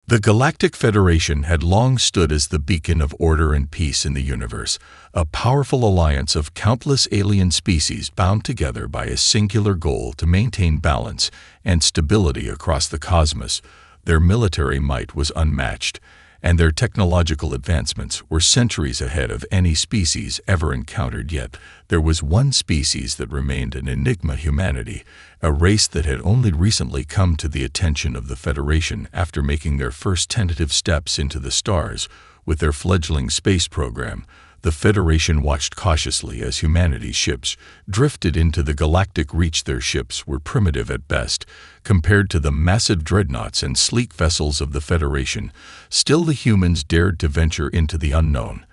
The Galactic Federation had long stood as the beacon of order and peace in the universe, a powerful alliance of countless alien species bound together by a singular goal to maintain balance and stability across the cosmos. Their military might was unmatched, and their technological advancements were centuries ahead of any species ever encountered. Yet there was one species that remained an enigma: humanity, a race that had only recently come to the attention of the Federation after making their first tentative steps into the stars with their fledgling space program. The Federation watched cautiously as humanity's ships drifted into the Galactic reach. Their ships were primitive at best, compared to the massive dreadnoughts and sleek vessels of the Federation. Still, the humans dared to venture into the unknown,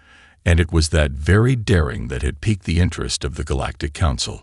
and it was that very daring that had piqued the interest of the Galactic Council.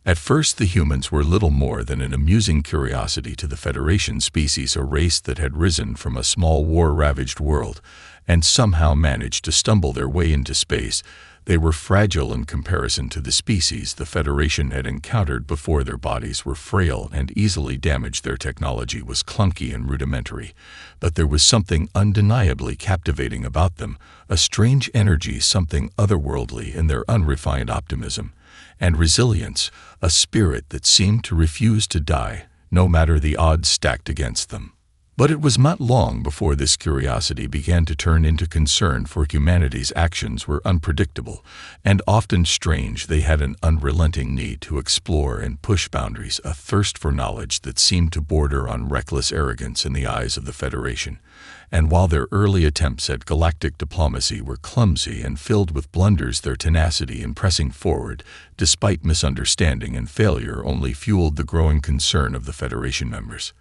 At first, the humans were little more than an amusing curiosity to the Federation species, a race that had risen from a small war-ravaged world and somehow managed to stumble their way into space. They were fragile in comparison to the species the Federation had encountered before. Their bodies were frail and easily damaged. Their technology was clunky and rudimentary, but there was something undeniably captivating about them, a strange energy, something otherworldly in their unrefined optimism and resilience, a spirit that seemed to refuse to die, no matter the odds stacked against them. But it was not long before this curiosity began to turn into concern, for humanity's actions were unpredictable and often strange. They had an unrelenting need to explore and push boundaries, a thirst for knowledge that seemed to border on reckless arrogance in the eyes of the Federation. And while their early attempts at galactic diplomacy were clumsy and filled with blunders, their tenacity in pressing forward, despite misunderstanding and failure, only fueled the growing concern of the Federation members.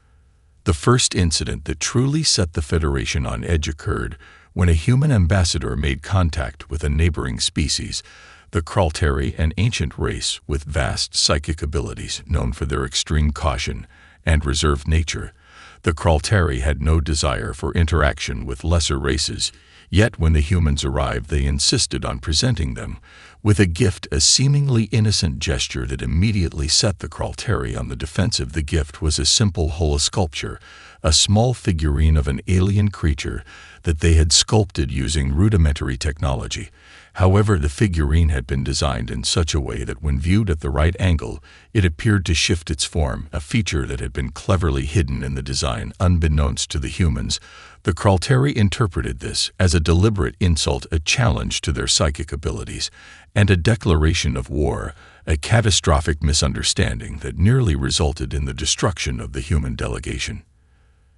The first incident that truly set the Federation on edge occurred when a human ambassador made contact with a neighboring species, the Kralteri, an ancient race with vast psychic abilities known for their extreme caution and reserved nature. The Kralteri had no desire for interaction with lesser races, yet when the humans arrived, they insisted on presenting them with a gift, a seemingly innocent gesture that immediately set the Kralteri on the defensive. The gift was a simple holosculpture, a small figurine of an alien creature that they had sculpted using rudimentary technology. However, the figurine had been designed in such a way that when viewed at the right angle, it appeared to shift its form, a feature that had been cleverly hidden in the design. Unbeknownst to the humans, the Kralteri interpreted this as a deliberate insult, a challenge to their psychic abilities, and a declaration of war, a catastrophic misunderstanding that nearly resulted in the destruction of the human delegation.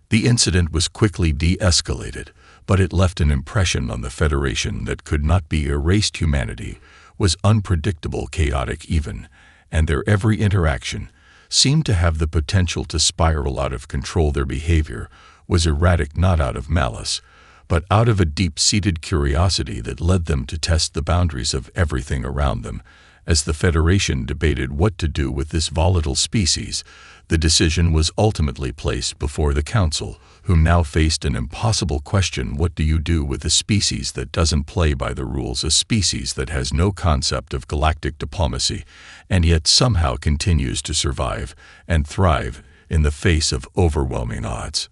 The incident was quickly de-escalated, but it left an impression on the Federation that could not be erased. Humanity was unpredictable, chaotic even, and their every interaction seemed to have the potential to spiral out of control. Their behavior was erratic, not out of malice, but out of a deep-seated curiosity that led them to test the boundaries of everything around them. As the Federation debated what to do with this volatile species, the decision was ultimately placed before the Council, who now faced an impossible question: what do you do with a species that doesn't play by the rules, a species that has no concept of galactic diplomacy, and yet somehow continues to survive and thrive in the face of overwhelming odds?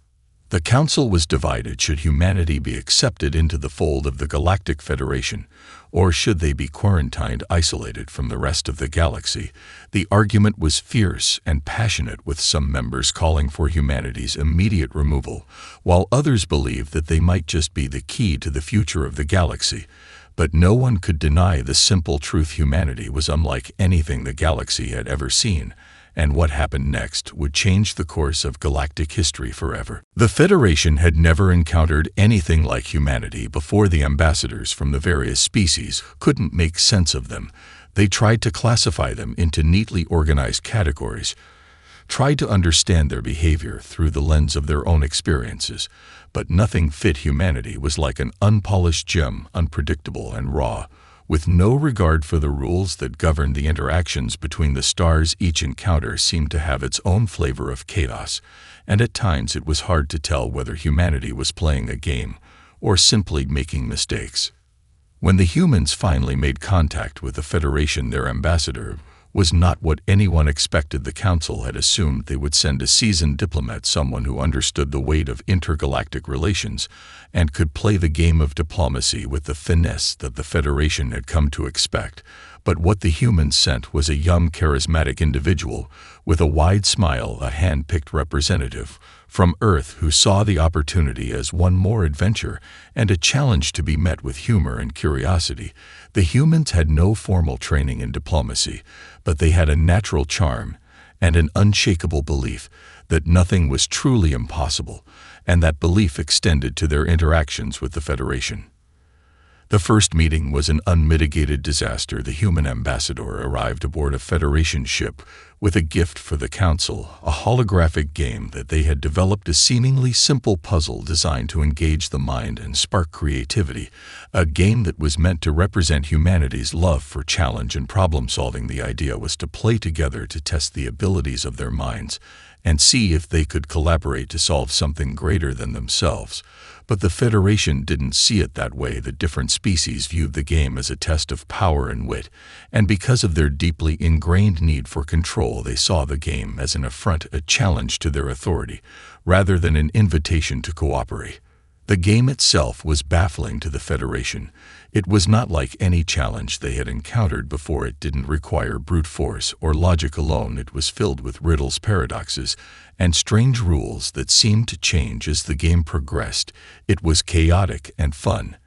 The Council was divided. Should humanity be accepted into the fold of the Galactic Federation, or should they be quarantined, isolated from the rest of the galaxy? The argument was fierce and passionate, with some members calling for humanity's immediate removal, while others believed that they might just be the key to the future of the galaxy. But no one could deny the simple truth: humanity was unlike anything the galaxy had ever seen, and what happened next would change the course of galactic history forever. The Federation had never encountered anything like humanity before. The ambassadors from the various species couldn't make sense of them. They tried to classify them into neatly organized categories, tried to understand their behavior through the lens of their own experiences, but nothing fit. Humanity was like an unpolished gem, unpredictable and raw, with no regard for the rules that governed the interactions between the stars. Each encounter seemed to have its own flavor of chaos, and at times it was hard to tell whether humanity was playing a game or simply making mistakes. When the humans finally made contact with the Federation, their ambassador was not what anyone expected. The Council had assumed they would send a seasoned diplomat, someone who understood the weight of intergalactic relations and could play the game of diplomacy with the finesse that the Federation had come to expect. But what the humans sent was a young, charismatic individual with a wide smile, a hand-picked representative from Earth who saw the opportunity as one more adventure and a challenge to be met with humor and curiosity. The humans had no formal training in diplomacy, but they had a natural charm and an unshakable belief that nothing was truly impossible, and that belief extended to their interactions with the Federation. The first meeting was an unmitigated disaster. The human ambassador arrived aboard a Federation ship with a gift for the Council, a holographic game that they had developed, a seemingly simple puzzle designed to engage the mind and spark creativity, a game that was meant to represent humanity's love for challenge and problem-solving. The idea was to play together to test the abilities of their minds and see if they could collaborate to solve something greater than themselves. But the Federation didn't see it that way. The different species viewed the game as a test of power and wit, and because of their deeply ingrained need for control, they saw the game as an affront, a challenge to their authority, rather than an invitation to cooperate. The game itself was baffling to the Federation. It was not like any challenge they had encountered before. It didn't require brute force or logic alone. It was filled with riddles, paradoxes, and strange rules that seemed to change as the game progressed. It was chaotic and fun.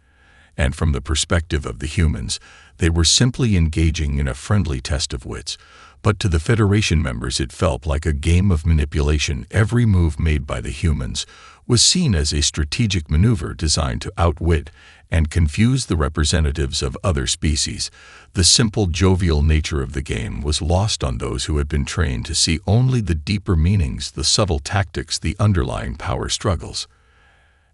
And from the perspective of the humans, they were simply engaging in a friendly test of wits. But to the Federation members, it felt like a game of manipulation. Every move made by the humans was seen as a strategic maneuver designed to outwit and confuse the representatives of other species. The simple, jovial nature of the game was lost on those who had been trained to see only the deeper meanings, the subtle tactics, the underlying power struggles.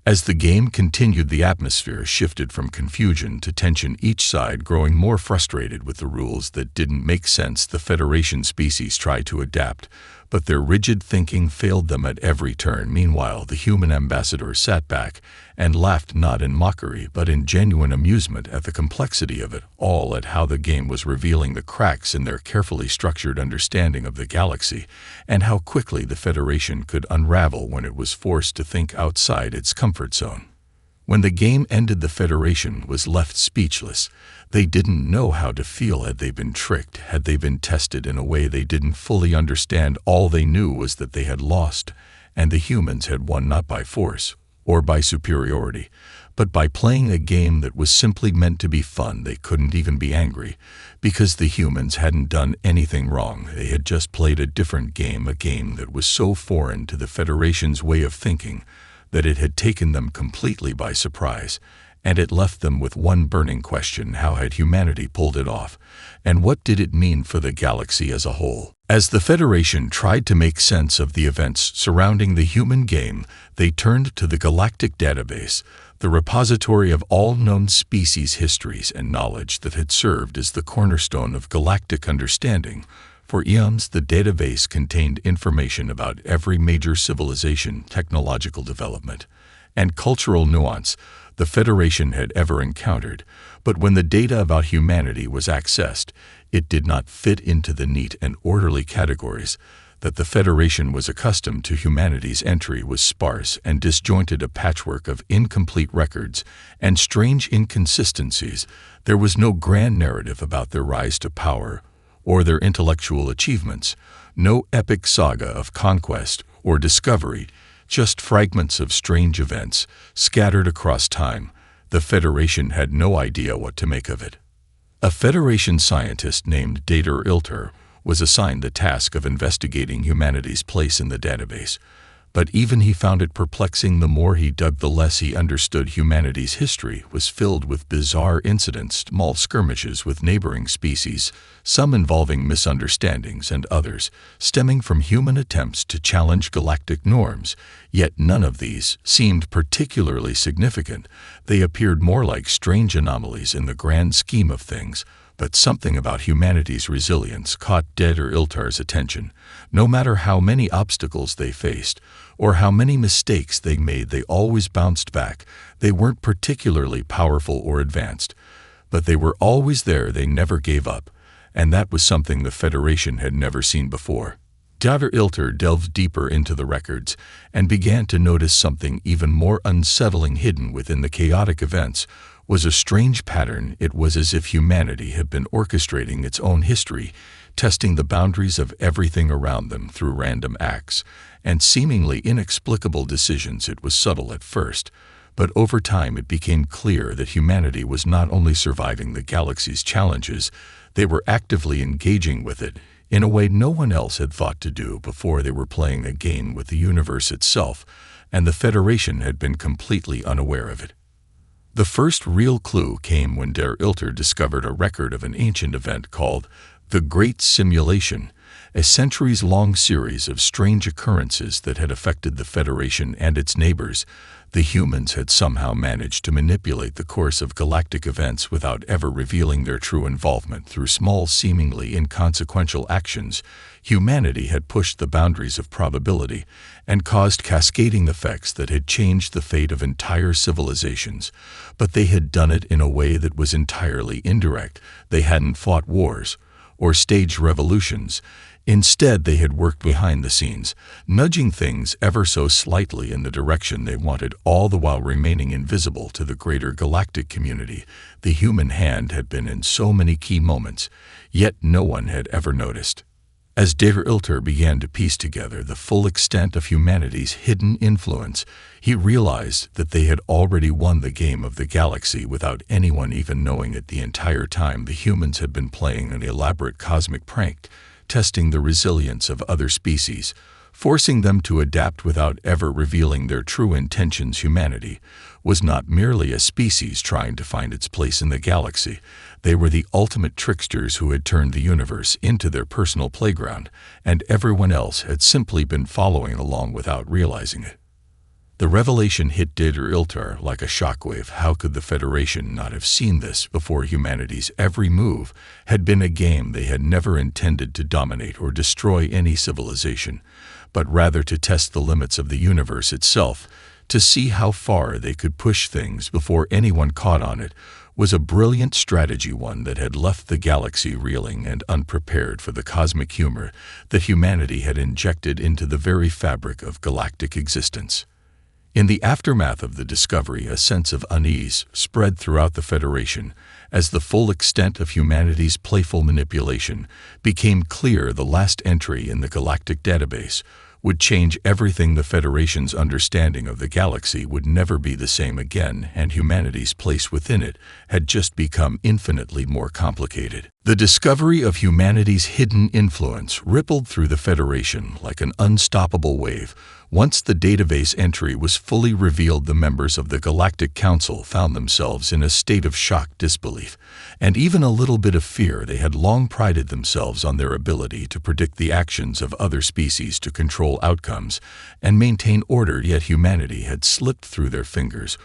As the game continued, the atmosphere shifted from confusion to tension, each side growing more frustrated with the rules that didn't make sense. The Federation species tried to adapt, but their rigid thinking failed them at every turn. Meanwhile, the human ambassador sat back and laughed, not in mockery, but in genuine amusement at the complexity of it all, at how the game was revealing the cracks in their carefully structured understanding of the galaxy, and how quickly the Federation could unravel when it was forced to think outside its comfort zone. When the game ended, the Federation was left speechless. They didn't know how to feel. Had they been tricked? Had they been tested in a way they didn't fully understand? All they knew was that they had lost, and the humans had won, not by force or by superiority, but by playing a game that was simply meant to be fun. They couldn't even be angry, because the humans hadn't done anything wrong. They had just played a different game, a game that was so foreign to the Federation's way of thinking that it had taken them completely by surprise, and it left them with one burning question: how had humanity pulled it off, and what did it mean for the galaxy as a whole? As the Federation tried to make sense of the events surrounding the human game, they turned to the Galactic database, the repository of all known species histories and knowledge that had served as the cornerstone of galactic understanding. For eons, the database contained information about every major civilization, technological development, and cultural nuance the Federation had ever encountered. But when the data about humanity was accessed, it did not fit into the neat and orderly categories that the Federation was accustomed to. Humanity's entry was sparse and disjointed, a patchwork of incomplete records and strange inconsistencies. There was no grand narrative about their rise to power or their intellectual achievements, no epic saga of conquest or discovery, just fragments of strange events scattered across time. The Federation had no idea what to make of it. A Federation scientist named Data Ilter was assigned the task of investigating humanity's place in the database, but even he found it perplexing. The more he dug, the less he understood. Humanity's history was filled with bizarre incidents, small skirmishes with neighboring species, some involving misunderstandings and others stemming from human attempts to challenge galactic norms. Yet none of these seemed particularly significant. They appeared more like strange anomalies in the grand scheme of things. But something about humanity's resilience caught Data Iltar's attention. No matter how many obstacles they faced, or how many mistakes they made, they always bounced back. They weren't particularly powerful or advanced, but they were always there. They never gave up. and that was something the Federation had never seen before. Dr. Ilter delved deeper into the records and began to notice something even more unsettling. Hidden within the chaotic events was a strange pattern. It was as if humanity had been orchestrating its own history, testing the boundaries of everything around them through random acts and seemingly inexplicable decisions. It was subtle at first, but over time it became clear that humanity was not only surviving the galaxy's challenges, they were actively engaging with it in a way no one else had thought to do before. They were playing a game with the universe itself, and the Federation had been completely unaware of it. The first real clue came when Der Ilter discovered a record of an ancient event called the Great Simulation, a centuries-long series of strange occurrences that had affected the Federation and its neighbors. The humans had somehow managed to manipulate the course of galactic events without ever revealing their true involvement. Through small, seemingly inconsequential actions, humanity had pushed the boundaries of probability and caused cascading effects that had changed the fate of entire civilizations. But they had done it in a way that was entirely indirect. They hadn't fought wars or staged revolutions. Instead, they had worked behind the scenes, nudging things ever so slightly in the direction they wanted, all the while remaining invisible to the greater galactic community. The human hand had been in so many key moments, yet no one had ever noticed. As Der Ilter began to piece together the full extent of humanity's hidden influence, he realized that they had already won the game of the galaxy without anyone even knowing it. The entire time, the humans had been playing an elaborate cosmic prank, testing the resilience of other species, forcing them to adapt without ever revealing their true intentions. Humanity was not merely a species trying to find its place in the galaxy. They were the ultimate tricksters who had turned the universe into their personal playground, and everyone else had simply been following along without realizing it. The revelation hit Der Ilter like a shockwave. How could the Federation not have seen this before? Humanity's every move had been a game. They had never intended to dominate or destroy any civilization, but rather to test the limits of the universe itself. To see how far they could push things before anyone caught on it was a brilliant strategy, one that had left the galaxy reeling and unprepared for the cosmic humor that humanity had injected into the very fabric of galactic existence. In the aftermath of the discovery, a sense of unease spread throughout the Federation as the full extent of humanity's playful manipulation became clear. The last entry in the galactic database would change everything. The Federation's understanding of the galaxy would never be the same again, and humanity's place within it had just become infinitely more complicated. The discovery of humanity's hidden influence rippled through the Federation like an unstoppable wave. Once the database entry was fully revealed, the members of the Galactic Council found themselves in a state of shocked disbelief, and even a little bit of fear. They had long prided themselves on their ability to predict the actions of other species, to control outcomes, and maintain order, yet humanity had slipped through their fingers.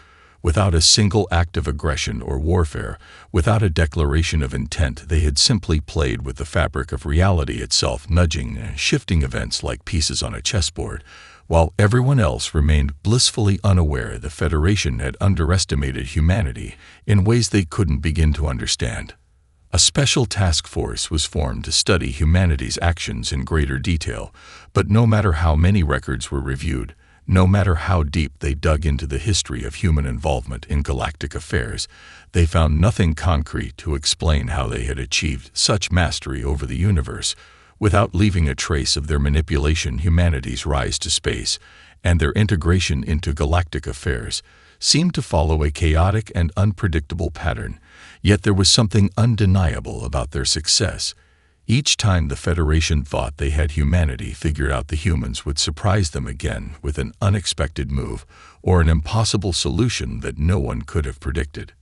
Without a single act of aggression or warfare, without a declaration of intent, they had simply played with the fabric of reality itself, nudging and shifting events like pieces on a chessboard. While everyone else remained blissfully unaware, the Federation had underestimated humanity in ways they couldn't begin to understand. A special task force was formed to study humanity's actions in greater detail, but no matter how many records were reviewed, no matter how deep they dug into the history of human involvement in galactic affairs, they found nothing concrete to explain how they had achieved such mastery over the universe without leaving a trace of their manipulation. Humanity's rise to space and their integration into galactic affairs seemed to follow a chaotic and unpredictable pattern, yet there was something undeniable about their success. Each time the Federation thought they had humanity figured out, the humans would surprise them again with an unexpected move or an impossible solution that no one could have predicted.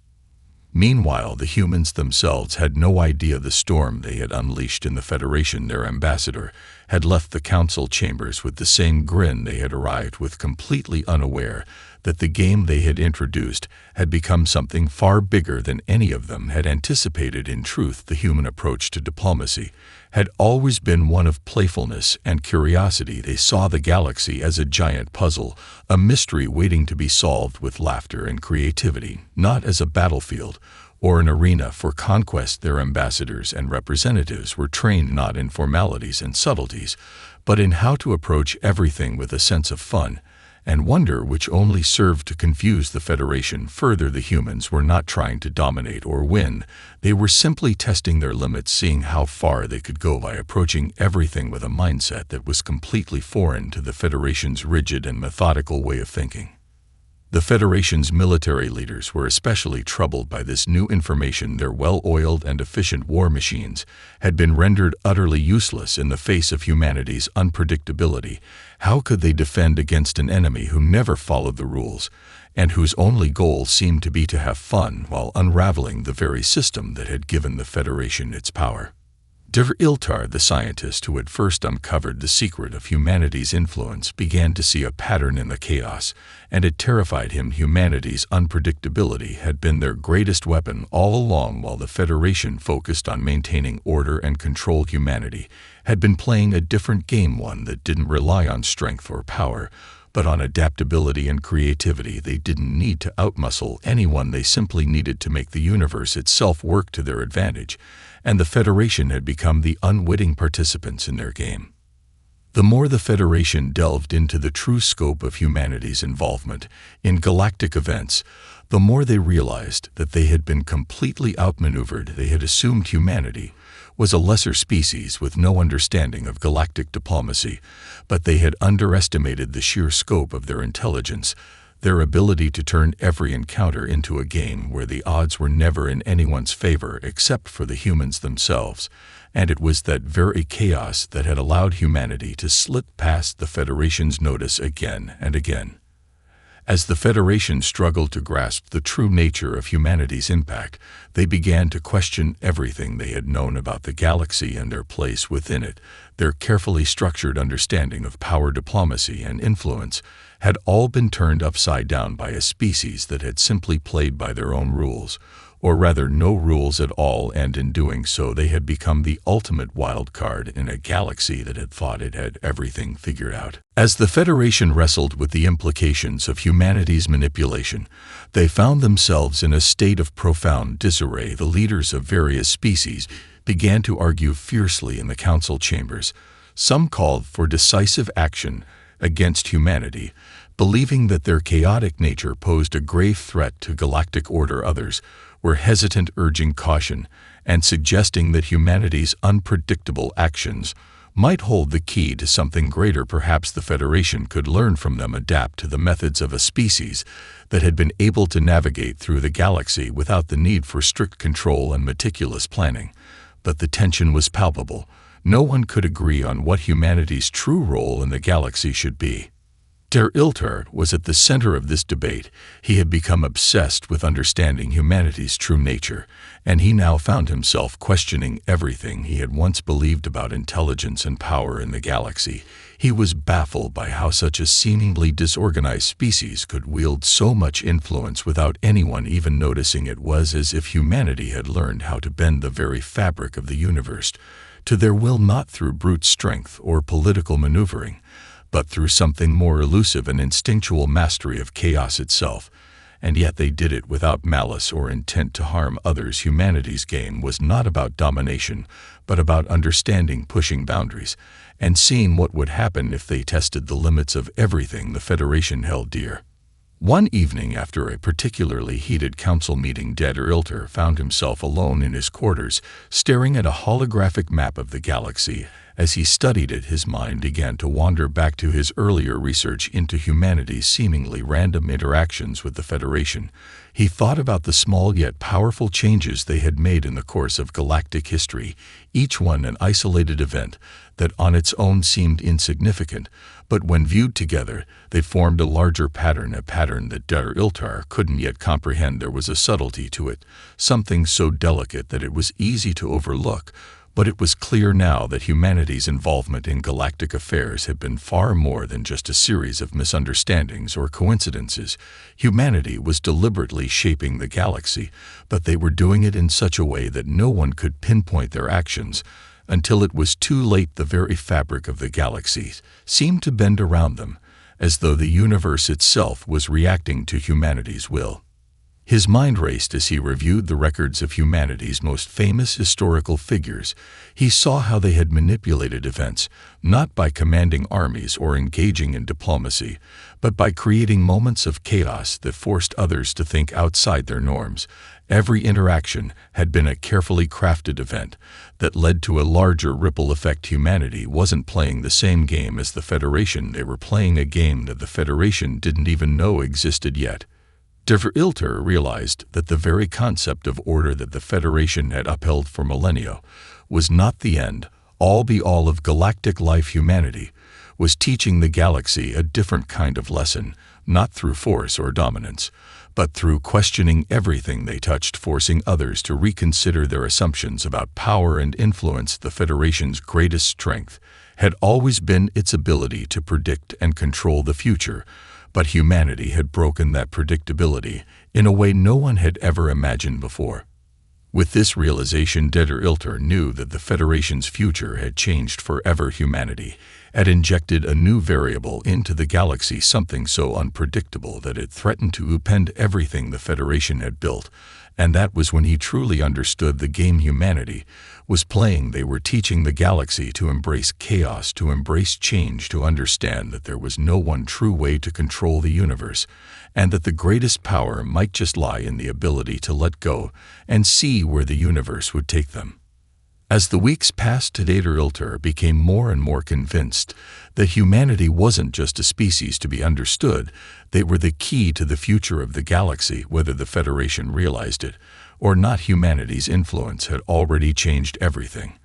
Meanwhile, the humans themselves had no idea the storm they had unleashed in the Federation. Their ambassador had left the council chambers with the same grin they had arrived with, completely unaware that the game they had introduced had become something far bigger than any of them had anticipated. In truth, the human approach to diplomacy had always been one of playfulness and curiosity. They saw the galaxy as a giant puzzle, a mystery waiting to be solved with laughter and creativity, not as a battlefield or an arena for conquest. Their ambassadors and representatives were trained not in formalities and subtleties, but in how to approach everything with a sense of fun and wonder, which only served to confuse the Federation further. The humans were not trying to dominate or win. They were simply testing their limits, seeing how far they could go by approaching everything with a mindset that was completely foreign to the Federation's rigid and methodical way of thinking. The Federation's military leaders were especially troubled by this new information. Their well-oiled and efficient war machines had been rendered utterly useless in the face of humanity's unpredictability. How could they defend against an enemy who never followed the rules, and whose only goal seemed to be to have fun while unraveling the very system that had given the Federation its power? Der Iltar, the scientist who had first uncovered the secret of humanity's influence, began to see a pattern in the chaos, and it terrified him. Humanity's unpredictability had been their greatest weapon all along. While the Federation focused on maintaining order and control, humanity had been playing a different game, one that didn't rely on strength or power, but on adaptability and creativity. They didn't need to outmuscle anyone, they simply needed to make the universe itself work to their advantage, and the Federation had become the unwitting participants in their game. The more the Federation delved into the true scope of humanity's involvement in galactic events, the more they realized that they had been completely outmaneuvered. They had assumed humanity was a lesser species with no understanding of galactic diplomacy, but they had underestimated the sheer scope of their intelligence, their ability to turn every encounter into a game where the odds were never in anyone's favor except for the humans themselves. And it was that very chaos that had allowed humanity to slip past the Federation's notice again and again. As the Federation struggled to grasp the true nature of humanity's impact, they began to question everything they had known about the galaxy and their place within it. Their carefully structured understanding of power, diplomacy, and influence had all been turned upside down by a species that had simply played by their own rules, or rather no rules at all, and in doing so they had become the ultimate wild card in a galaxy that had thought it had everything figured out. As the Federation wrestled with the implications of humanity's manipulation, they found themselves in a state of profound disarray. The leaders of various species began to argue fiercely in the council chambers. Some called for decisive action against humanity, believing that their chaotic nature posed a grave threat to galactic order. Others were hesitant, urging caution and suggesting that humanity's unpredictable actions might hold the key to something greater. Perhaps the Federation could learn from them, adapt to the methods of a species that had been able to navigate through the galaxy without the need for strict control and meticulous planning. But the tension was palpable. No one could agree on what humanity's true role in the galaxy should be. Der Iltar was at the center of this debate. He had become obsessed with understanding humanity's true nature, and he now found himself questioning everything he had once believed about intelligence and power in the galaxy. He was baffled by how such a seemingly disorganized species could wield so much influence without anyone even noticing. It was as if humanity had learned how to bend the very fabric of the universe to their will, not through brute strength or political maneuvering, but through something more elusive, an instinctual mastery of chaos itself. And yet they did it without malice or intent to harm others. Humanity's game was not about domination, but about understanding, pushing boundaries, and seeing what would happen if they tested the limits of everything the Federation held dear. One evening, after a particularly heated council meeting, Der Iltar found himself alone in his quarters, staring at a holographic map of the galaxy. As he studied it, his mind began to wander back to his earlier research into humanity's seemingly random interactions with the Federation. He thought about the small yet powerful changes they had made in the course of galactic history, each one an isolated event that on its own seemed insignificant, but when viewed together, they formed a larger pattern, a pattern that Der Iltar couldn't yet comprehend. There was a subtlety to it, something so delicate that it was easy to overlook. But it was clear now that humanity's involvement in galactic affairs had been far more than just a series of misunderstandings or coincidences. Humanity was deliberately shaping the galaxy, but they were doing it in such a way that no one could pinpoint their actions. Until it was too late, the very fabric of the galaxy seemed to bend around them, as though the universe itself was reacting to humanity's will. His mind raced as he reviewed the records of humanity's most famous historical figures. He saw how they had manipulated events, not by commanding armies or engaging in diplomacy, but by creating moments of chaos that forced others to think outside their norms. Every interaction had been a carefully crafted event that led to a larger ripple effect. Humanity wasn't playing the same game as the Federation. They were playing a game that the Federation didn't even know existed yet. Der Ilter realized that the very concept of order that the Federation had upheld for millennia was not the end, all-be-all of galactic life. Humanity was teaching the galaxy a different kind of lesson, not through force or dominance, but through questioning everything they touched, forcing others to reconsider their assumptions about power and influence. The Federation's greatest strength had always been its ability to predict and control the future, but humanity had broken that predictability in a way no one had ever imagined before. With this realization, Der Ilter knew that the Federation's future had changed forever. Humanity had injected a new variable into the galaxy, something so unpredictable that it threatened to upend everything the Federation had built, and that was when he truly understood the game humanity was playing. They were teaching the galaxy to embrace chaos, to embrace change, to understand that there was no one true way to control the universe, and that the greatest power might just lie in the ability to let go and see where the universe would take them. As the weeks passed, Der Ilter became more and more convinced that humanity wasn't just a species to be understood. They were the key to the future of the galaxy. Whether the Federation realized it or not, humanity's influence had already changed everything,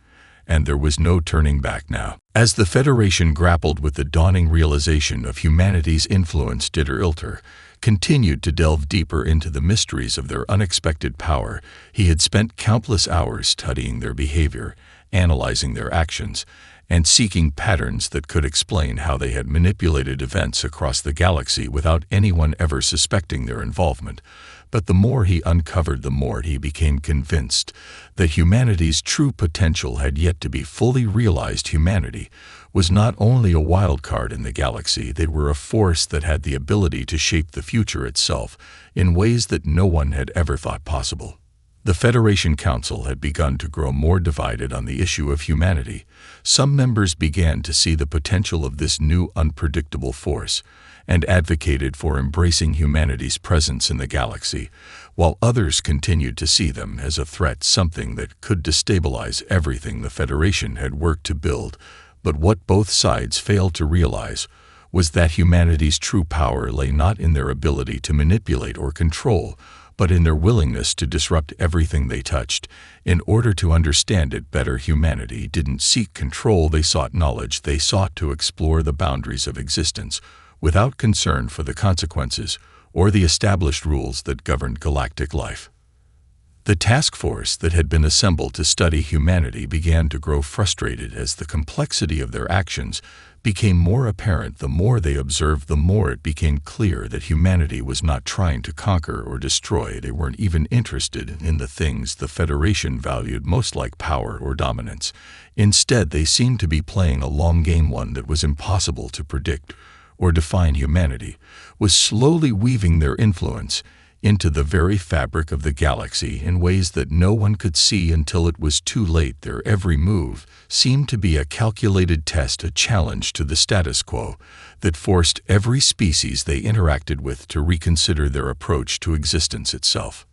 and there was no turning back now. As the Federation grappled with the dawning realization of humanity's influence, Der Ilter continued to delve deeper into the mysteries of their unexpected power. He had spent countless hours studying their behavior, analyzing their actions, and seeking patterns that could explain how they had manipulated events across the galaxy without anyone ever suspecting their involvement. But the more he uncovered, the more he became convinced that humanity's true potential had yet to be fully realized. Humanity was not only a wild card in the galaxy, they were a force that had the ability to shape the future itself in ways that no one had ever thought possible. The Federation Council had begun to grow more divided on the issue of humanity. Some members began to see the potential of this new unpredictable force and advocated for embracing humanity's presence in the galaxy, while others continued to see them as a threat, something that could destabilize everything the Federation had worked to build. But what both sides failed to realize was that humanity's true power lay not in their ability to manipulate or control, but in their willingness to disrupt everything they touched. In order to understand it better, humanity didn't seek control, they sought knowledge. They sought to explore the boundaries of existence without concern for the consequences or the established rules that governed galactic life. The task force that had been assembled to study humanity began to grow frustrated as the complexity of their actions became more apparent. The more they observed, the more it became clear that humanity was not trying to conquer or destroy. They weren't even interested in the things the Federation valued most, like power or dominance. Instead, they seemed to be playing a long game, one that was impossible to predict or define. Humanity was slowly weaving their influence into the very fabric of the galaxy in ways that no one could see until it was too late. Their every move seemed to be a calculated test, a challenge to the status quo that forced every species they interacted with to reconsider their approach to existence itself.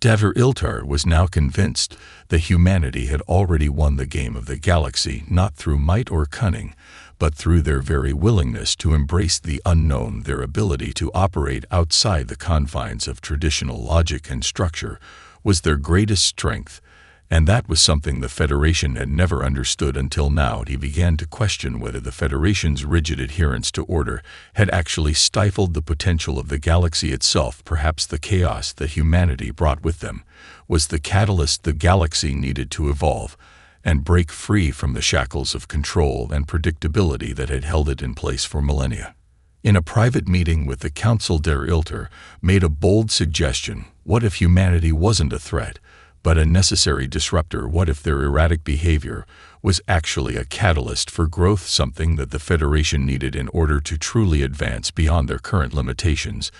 Der Ilter was now convinced that humanity had already won the game of the galaxy, not through might or cunning, but through their very willingness to embrace the unknown. Their ability to operate outside the confines of traditional logic and structure was their greatest strength, and that was something the Federation had never understood until now. He began to question whether the Federation's rigid adherence to order had actually stifled the potential of the galaxy itself. Perhaps the chaos that humanity brought with them was the catalyst the galaxy needed to evolve and break free from the shackles of control and predictability that had held it in place for millennia. In a private meeting with the Council, Der Ilter made a bold suggestion. What if humanity wasn't a threat, but a necessary disruptor? What if their erratic behavior was actually a catalyst for growth, something that the Federation needed in order to truly advance beyond their current limitations?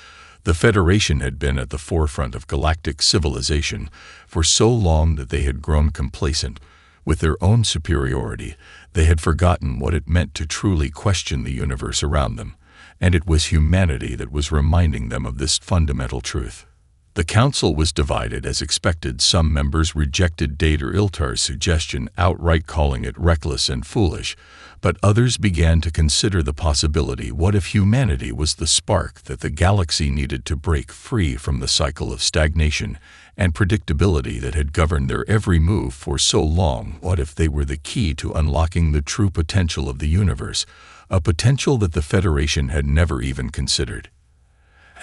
The Federation had been at the forefront of galactic civilization for so long that they had grown complacent with their own superiority. They had forgotten what it meant to truly question the universe around them, and it was humanity that was reminding them of this fundamental truth. The council was divided as expected. Some members rejected Dater Iltar's suggestion, outright calling it reckless and foolish, but others began to consider the possibility: what if humanity was the spark that the galaxy needed to break free from the cycle of stagnation and predictability that had governed their every move for so long? What if they were the key to unlocking the true potential of the universe, a potential that the Federation had never even considered?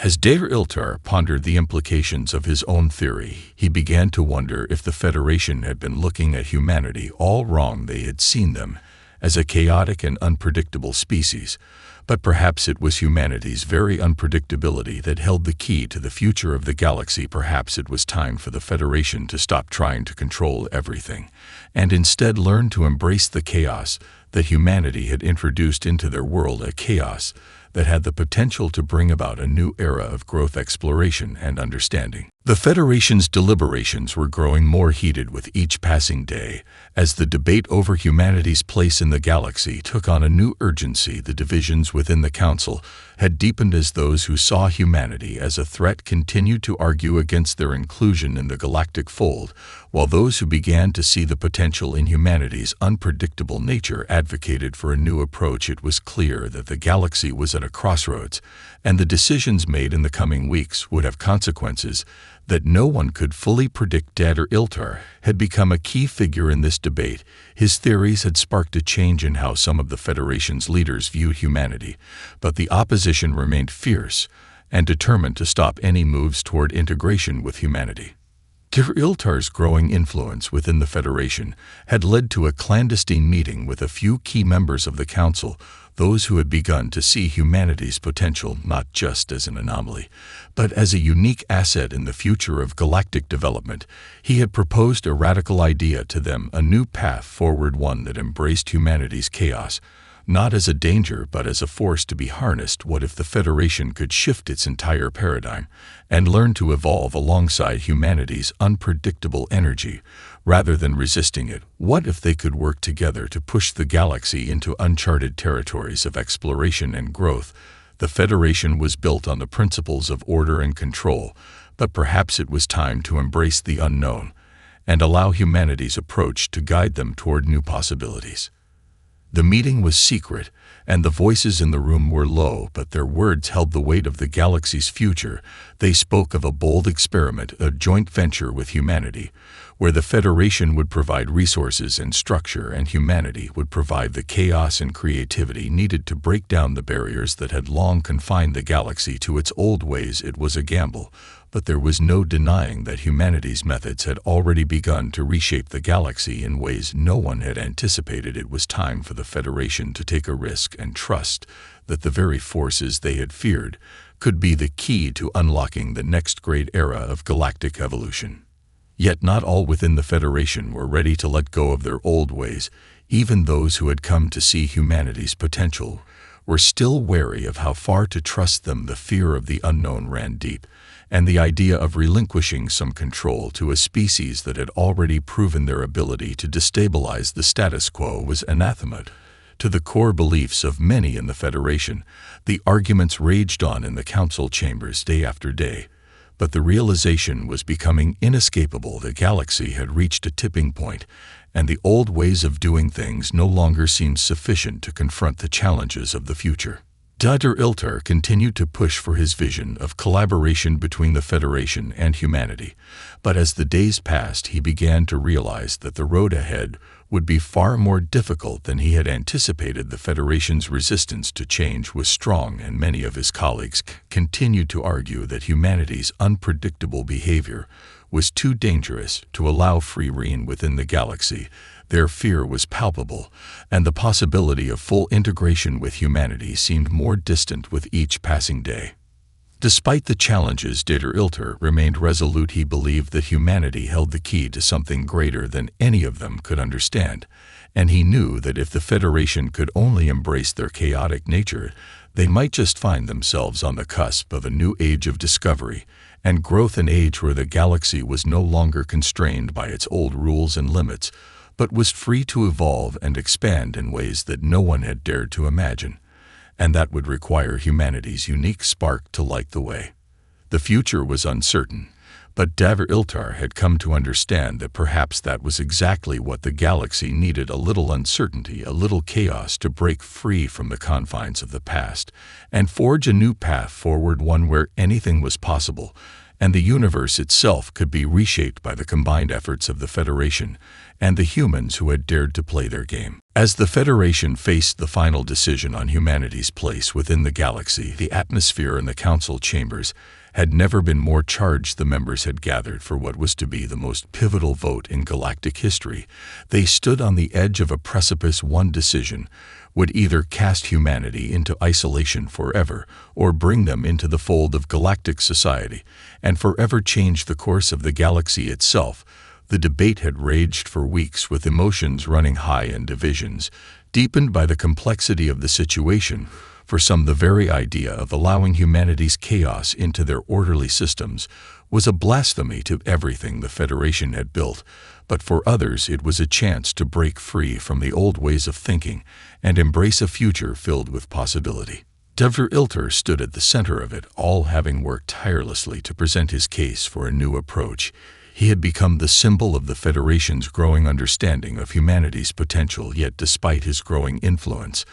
As Dater Iltar pondered the implications of his own theory, he began to wonder if the Federation had been looking at humanity all wrong. They had seen them as a chaotic and unpredictable species, but perhaps it was humanity's very unpredictability that held the key to the future of the galaxy. Perhaps it was time for the Federation to stop trying to control everything, and instead learn to embrace the chaos that humanity had introduced into their world, a chaos that had the potential to bring about a new era of growth, exploration, and understanding. The Federation's deliberations were growing more heated with each passing day, as the debate over humanity's place in the galaxy took on a new urgency. The divisions within the Council had deepened as those who saw humanity as a threat continued to argue against their inclusion in the galactic fold, while those who began to see the potential in humanity's unpredictable nature advocated for a new approach. It was clear that the galaxy was at a crossroads, and the decisions made in the coming weeks would have consequences that no one could fully predict. Dater Iltar had become a key figure in this debate. His theories had sparked a change in how some of the Federation's leaders viewed humanity, but the opposition remained fierce and determined to stop any moves toward integration with humanity. Dater Iltar's growing influence within the Federation had led to a clandestine meeting with a few key members of the Council, those who had begun to see humanity's potential not just as an anomaly, but as a unique asset in the future of galactic development. He had proposed a radical idea to them, a new path forward, one that embraced humanity's chaos, not as a danger but as a force to be harnessed. What if the Federation could shift its entire paradigm and learn to evolve alongside humanity's unpredictable energy, rather than resisting it? What if they could work together to push the galaxy into uncharted territories of exploration and growth? The Federation was built on the principles of order and control, but perhaps it was time to embrace the unknown and allow humanity's approach to guide them toward new possibilities. The meeting was secret, and the voices in the room were low, but their words held the weight of the galaxy's future. They spoke of a bold experiment, a joint venture with humanity, where the Federation would provide resources and structure, and humanity would provide the chaos and creativity needed to break down the barriers that had long confined the galaxy to its old ways. It was a gamble, but there was no denying that humanity's methods had already begun to reshape the galaxy in ways no one had anticipated. It was time for the Federation to take a risk and trust that the very forces they had feared could be the key to unlocking the next great era of galactic evolution. Yet not all within the Federation were ready to let go of their old ways. Even those who had come to see humanity's potential were still wary of how far to trust them. The fear of the unknown ran deep, and the idea of relinquishing some control to a species that had already proven their ability to destabilize the status quo was anathema to the core beliefs of many in the Federation. The arguments raged on in the council chambers day after day, but the realization was becoming inescapable. The galaxy had reached a tipping point, and the old ways of doing things no longer seemed sufficient to confront the challenges of the future. Dater Iltar continued to push for his vision of collaboration between the Federation and humanity, but as the days passed, he began to realize that the road ahead would be far more difficult than he had anticipated. The Federation's resistance to change was strong, and many of his colleagues continued to argue that humanity's unpredictable behavior was too dangerous to allow free rein within the galaxy. Their fear was palpable, and the possibility of full integration with humanity seemed more distant with each passing day. Despite the challenges, Ilter remained resolute. He believed that humanity held the key to something greater than any of them could understand, and he knew that if the Federation could only embrace their chaotic nature, they might just find themselves on the cusp of a new age of discovery and growth, an age where the galaxy was no longer constrained by its old rules and limits, but was free to evolve and expand in ways that no one had dared to imagine. And that would require humanity's unique spark to light the way. The future was uncertain, but Ilter had come to understand that perhaps that was exactly what the galaxy needed: a little uncertainty, a little chaos to break free from the confines of the past and forge a new path forward, one where anything was possible, and the universe itself could be reshaped by the combined efforts of the Federation and the humans who had dared to play their game. As the Federation faced the final decision on humanity's place within the galaxy, the atmosphere in the council chambers had never been more charged. The members had gathered for what was to be the most pivotal vote in galactic history. They stood on the edge of a precipice. One decision would either cast humanity into isolation forever or bring them into the fold of galactic society and forever change the course of the galaxy itself. The debate had raged for weeks, with emotions running high and divisions deepened by the complexity of the situation. For some, the very idea of allowing humanity's chaos into their orderly systems was a blasphemy to everything the Federation had built, but for others it was a chance to break free from the old ways of thinking and embrace a future filled with possibility. Ilter stood at the center of it all, having worked tirelessly to present his case for a new approach. He had become the symbol of the Federation's growing understanding of humanity's potential, yet despite his growing influence,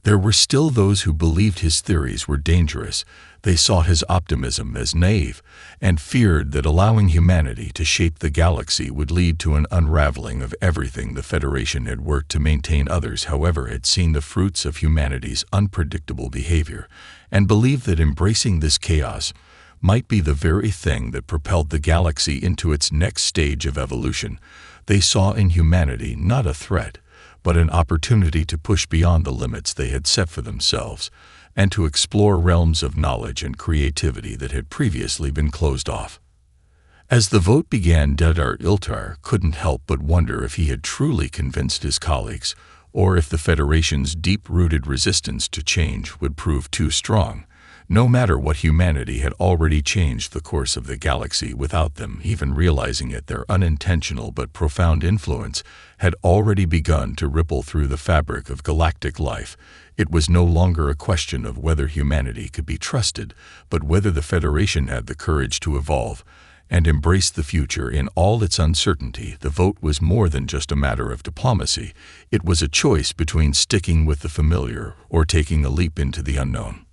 there were still those who believed his theories were dangerous. They saw his optimism as naive and feared that allowing humanity to shape the galaxy would lead to an unraveling of everything the Federation had worked to maintain. Others, however, had seen the fruits of humanity's unpredictable behavior and believed that embracing this chaos might be the very thing that propelled the galaxy into its next stage of evolution. They saw in humanity not a threat, but an opportunity to push beyond the limits they had set for themselves and to explore realms of knowledge and creativity that had previously been closed off. As the vote began, Ilter couldn't help but wonder if he had truly convinced his colleagues, or if the Federation's deep-rooted resistance to change would prove too strong. No matter what, humanity had already changed the course of the galaxy without them even realizing it. Their unintentional but profound influence had already begun to ripple through the fabric of galactic life. It was no longer a question of whether humanity could be trusted, but whether the Federation had the courage to evolve and embrace the future in all its uncertainty. The vote was more than just a matter of diplomacy. It was a choice between sticking with the familiar or taking a leap into the unknown.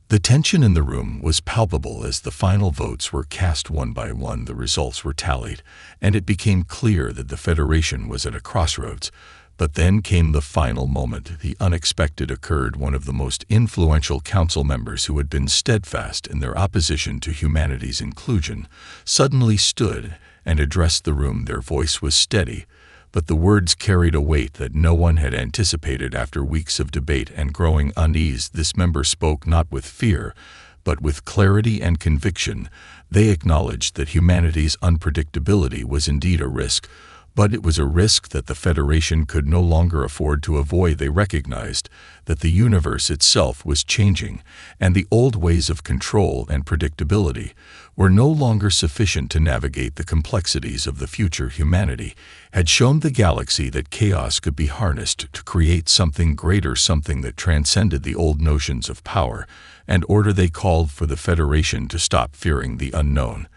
The tension in the room was palpable as the final votes were cast. One by one, the results were tallied, and it became clear that the Federation was at a crossroads. But then came the final moment. The unexpected occurred. One of the most influential council members, who had been steadfast in their opposition to humanity's inclusion, suddenly stood and addressed the room. Their voice was steady, but the words carried a weight that no one had anticipated. After weeks of debate and growing unease, this member spoke not with fear, but with clarity and conviction. They acknowledged that humanity's unpredictability was indeed a risk, but it was a risk that the Federation could no longer afford to avoid. They recognized that the universe itself was changing, and the old ways of control and predictability were no longer sufficient to navigate the complexities of the future. Humanity had shown the galaxy that chaos could be harnessed to create something greater, something that transcended the old notions of power and order. They called for the Federation to stop fearing the unknown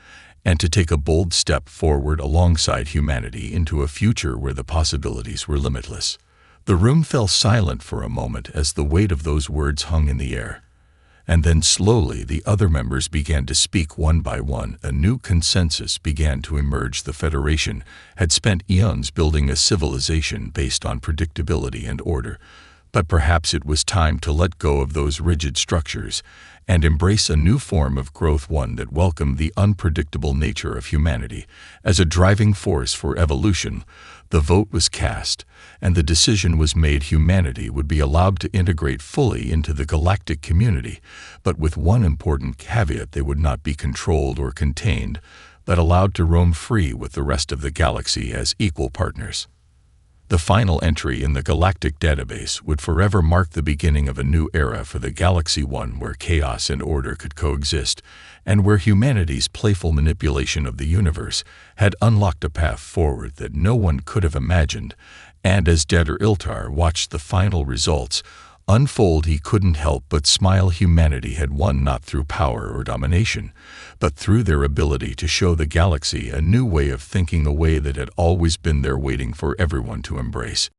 and to take a bold step forward alongside humanity into a future where the possibilities were limitless. The room fell silent for a moment as the weight of those words hung in the air. And then slowly the other members began to speak one by one. A new consensus began to emerge. The Federation had spent eons building a civilization based on predictability and order, But perhaps it was time to let go of those rigid structures and embrace a new form of growth, one that welcomed the unpredictable nature of humanity. As a driving force for evolution, the vote was cast, and the decision was made: humanity would be allowed to integrate fully into the galactic community, but with one important caveat: they would not be controlled or contained, but allowed to roam free with the rest of the galaxy as equal partners. The final entry in the Galactic database would forever mark the beginning of a new era for the galaxy, one where chaos and order could coexist, and where humanity's playful manipulation of the universe had unlocked a path forward that no one could have imagined. And as Dr. Iltar watched the final results unfold, he couldn't help but smile. Humanity had won, not through power or domination, but through their ability to show the galaxy a new way of thinking, a way that had always been there waiting for everyone to embrace.